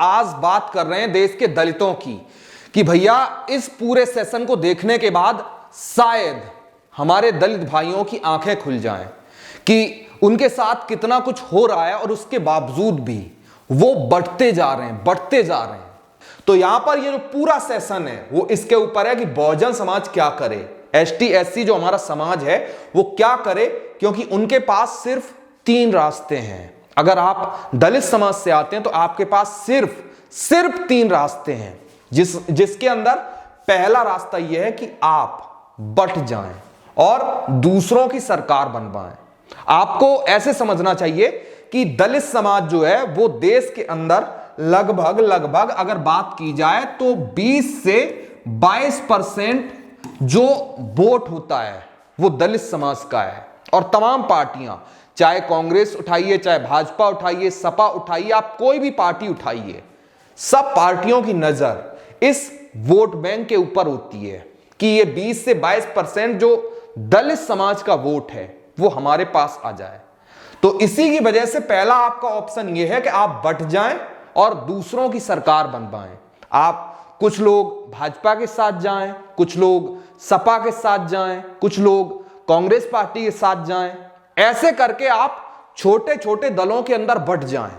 आज बात कर रहे हैं देश के दलितों की कि भैया इस पूरे सेशन को देखने के बाद शायद हमारे दलित भाइयों की आंखें खुल जाएं कि उनके साथ कितना कुछ हो रहा है और उसके बावजूद भी वो बढ़ते जा रहे हैं। तो यहां पर ये जो पूरा सेशन है वो इसके ऊपर है कि बहुजन समाज क्या करे, एसटी एससी जो हमारा समाज है वो क्या करे, क्योंकि उनके पास सिर्फ 3 रास्ते हैं। अगर आप दलित समाज से आते हैं तो आपके पास सिर्फ 3 रास्ते हैं, जिसके अंदर पहला रास्ता यह है कि आप बंट जाएं और दूसरों की सरकार बनवाएं। आपको ऐसे समझना चाहिए कि दलित समाज जो है वो देश के अंदर लगभग अगर बात की जाए तो 20 से 22% जो वोट होता है वो दलित समाज का है। और तमाम पार्टियां, चाहे कांग्रेस उठाइए, चाहे भाजपा उठाइए, सपा उठाइए, आप कोई भी पार्टी उठाइए, सब पार्टियों की नजर इस वोट बैंक के ऊपर होती है कि ये 20 से 22% जो दलित समाज का वोट है वो हमारे पास आ जाए। तो इसी की वजह से पहला आपका ऑप्शन ये है कि आप बंट जाएं और दूसरों की सरकार बनवाएं। आप कुछ लोग भाजपा के साथ जाएं, कुछ लोग सपा के साथ जाएं, कुछ लोग कांग्रेस पार्टी के साथ जाएं। ऐसे करके आप छोटे छोटे दलों के अंदर बंट जाएं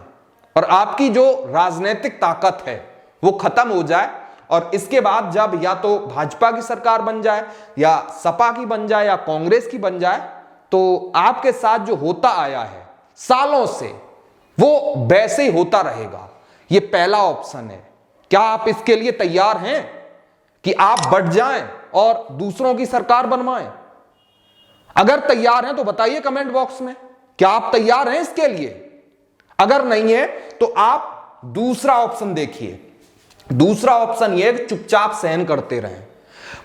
और आपकी जो राजनीतिक ताकत है वो खत्म हो जाए। और इसके बाद जब या तो भाजपा की सरकार बन जाए या सपा की बन जाए या कांग्रेस की बन जाए, तो आपके साथ जो होता आया है सालों से वो वैसे ही होता रहेगा। ये पहला ऑप्शन है। क्या आप इसके लिए तैयार हैं कि आप बंट जाएं और दूसरों की सरकार बनवाएं? अगर तैयार हैं तो बताइए कमेंट बॉक्स में, क्या आप तैयार हैं इसके लिए? अगर नहीं है तो आप दूसरा ऑप्शन देखिए। दूसरा ऑप्शन यह है चुपचाप सहन करते रहें।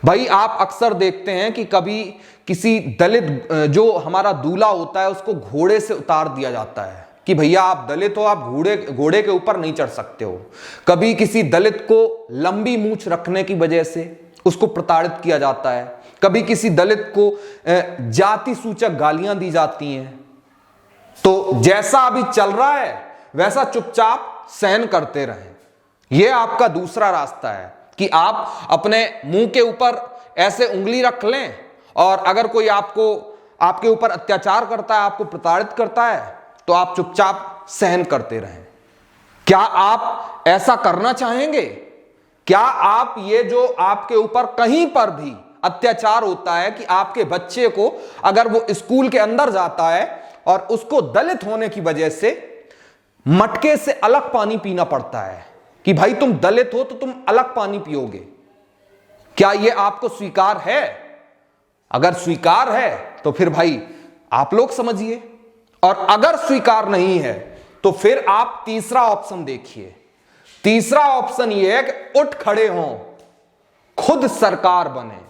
भाई आप अक्सर देखते हैं कि कभी किसी दलित जो हमारा दूल्हा होता है उसको घोड़े से उतार दिया जाता है कि भैया आप दलित हो, आप घोड़े के ऊपर नहीं चढ़ सकते हो। कभी किसी दलित को लंबी मूंछ रखने की वजह से उसको प्रताड़ित किया जाता है। कभी किसी दलित को जाति सूचक गालियां दी जाती हैं। तो जैसा अभी चल रहा है वैसा चुपचाप सहन करते रहें। यह आपका दूसरा रास्ता है कि आप अपने मुंह के ऊपर ऐसे उंगली रख लें और अगर कोई आपके ऊपर अत्याचार करता है, आपको प्रताड़ित करता है, तो आप चुपचाप सहन करते रहें। क्या आप ऐसा करना चाहेंगे? क्या आप ये जो आपके ऊपर कहीं पर भी अत्याचार होता है कि आपके बच्चे को अगर वो स्कूल के अंदर जाता है और उसको दलित होने की वजह से मटके से अलग पानी पीना पड़ता है कि भाई तुम दलित हो तो तुम अलग पानी पियोगे, क्या ये आपको स्वीकार है? अगर स्वीकार है तो फिर भाई आप लोग समझिए, और अगर स्वीकार नहीं है तो फिर आप तीसरा ऑप्शन देखिए। तीसरा ऑप्शन यह है कि उठ खड़े हों, खुद सरकार बने।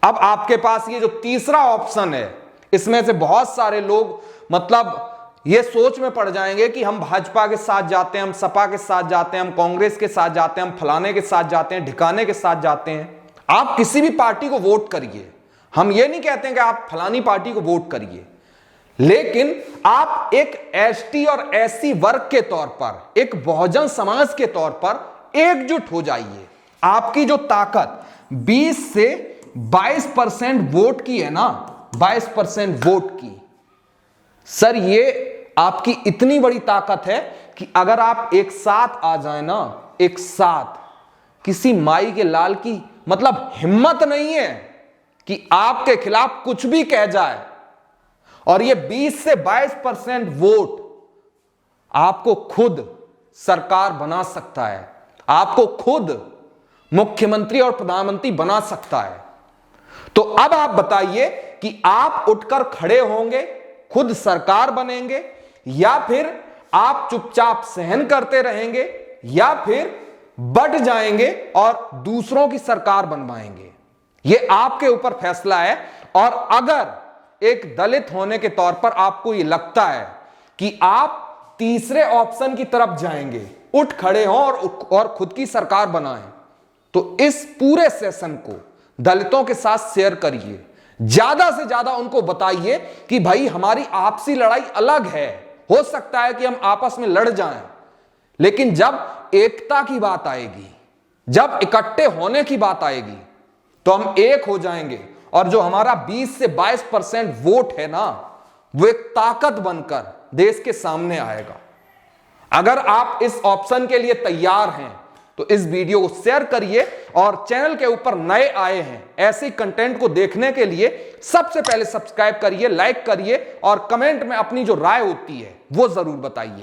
अब आपके पास ये जो तीसरा ऑप्शन है इसमें से बहुत सारे लोग मतलब ये सोच में पड़ जाएंगे कि हम भाजपा के साथ जाते हैं, हम सपा के साथ जाते हैं, हम कांग्रेस के साथ जाते हैं, हम फलाने के साथ जाते हैं, ढिकाने के साथ जाते हैं। आप किसी भी पार्टी को वोट करिए, हम ये नहीं कहते हैं कि आप फलानी पार्टी को वोट करिए, लेकिन आप एक एसटी और एससी वर्ग के तौर पर, एक बहुजन समाज के तौर पर एकजुट हो जाइए। आपकी जो ताकत 20 से 22% वोट की है ना, 22% वोट की, सर ये आपकी इतनी बड़ी ताकत है कि अगर आप एक साथ आ जाए ना, एक साथ, किसी माई के लाल की मतलब हिम्मत नहीं है कि आपके खिलाफ कुछ भी कह जाए। और ये 20 से 22% वोट आपको खुद सरकार बना सकता है, आपको खुद मुख्यमंत्री और प्रधानमंत्री बना सकता है। तो अब आप बताइए कि आप उठकर खड़े होंगे, खुद सरकार बनेंगे, या फिर आप चुपचाप सहन करते रहेंगे, या फिर बंट जाएंगे और दूसरों की सरकार बनवाएंगे। यह आपके ऊपर फैसला है। और अगर एक दलित होने के तौर पर आपको यह लगता है कि आप तीसरे ऑप्शन की तरफ जाएंगे, उठ खड़े हों और खुद की सरकार बनाएं, तो इस पूरे सेशन को दलितों के साथ शेयर करिए। ज्यादा से ज्यादा उनको बताइए कि भाई हमारी आपसी लड़ाई अलग है, हो सकता है कि हम आपस में लड़ जाएं, लेकिन जब एकता की बात आएगी, जब इकट्ठे होने की बात आएगी, तो हम एक हो जाएंगे और जो हमारा 20 से 22% वोट है ना, वो एक ताकत बनकर देश के सामने आएगा। अगर आप इस ऑप्शन के लिए तैयार हैं तो इस वीडियो को शेयर करिए, और चैनल के ऊपर नए आए हैं ऐसे कंटेंट को देखने के लिए सबसे पहले सब्सक्राइब करिए, लाइक करिए और कमेंट में अपनी जो राय होती है वो जरूर बताइए।